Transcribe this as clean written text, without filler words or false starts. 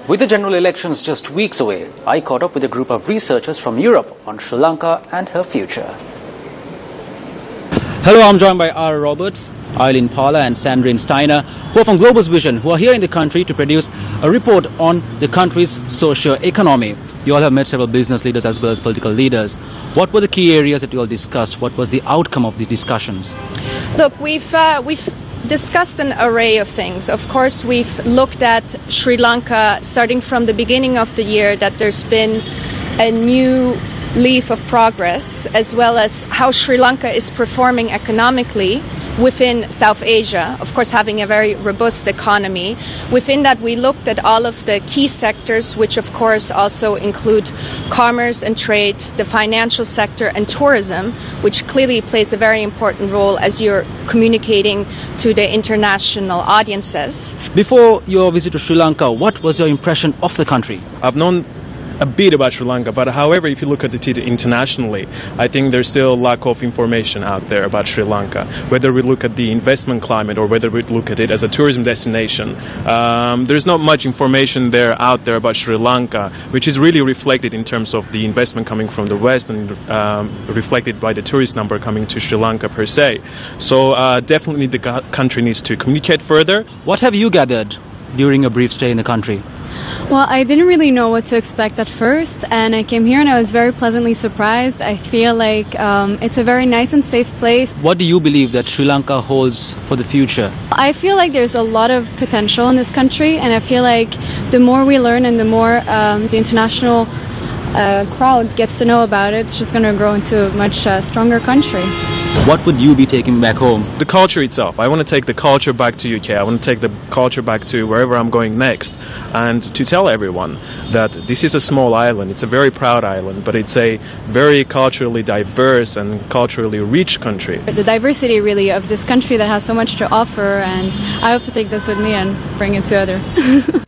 With the general elections just weeks away, I caught up with a group of researchers from Europe on Sri Lanka and her future. Hello, I'm joined by R. Roberts, Eileen Parla and Sandrine Steiner, who are from Global's Vision, who are here in the country to produce a report on the country's socio-economy. You all have met several business leaders as well as political leaders. What were the key areas that you all discussed? What was the outcome of the discussions? Look, we've discussed an array of things. Of course, we've looked at Sri Lanka starting from the beginning of the year, that there's been a new leaf of progress, as well as how Sri Lanka is performing economically within South Asia, of course having a very robust economy. Within that, we looked at all of the key sectors, which of course also include commerce and trade, the financial sector and tourism, which clearly plays a very important role as you're communicating to the international audiences. Before your visit to Sri Lanka, what was your impression of the country? I've known a bit about Sri Lanka, but however, if you look at it internationally, I think there's still lack of information out there about Sri Lanka. Whether we look at the investment climate or whether we look at it as a tourism destination, there's not much information out there about Sri Lanka, which is really reflected in terms of the investment coming from the West and reflected by the tourist number coming to Sri Lanka per se. So definitely the country needs to communicate further. What have you gathered during a brief stay in the country? Well, I didn't really know what to expect at first, and I came here and I was very pleasantly surprised. I feel like it's a very nice and safe place. What do you believe that Sri Lanka holds for the future? I feel like there's a lot of potential in this country, and I feel like the more we learn and the more the international crowd gets to know about it, it's just going to grow into a much stronger country. What would you be taking back home? The culture itself. I want to take the culture back to UK. I want to take the culture back to wherever I'm going next, and to tell everyone that this is a small island. It's a very proud island, but it's a very culturally diverse and culturally rich country. The diversity really of this country that has so much to offer, and I hope to take this with me and bring it to others.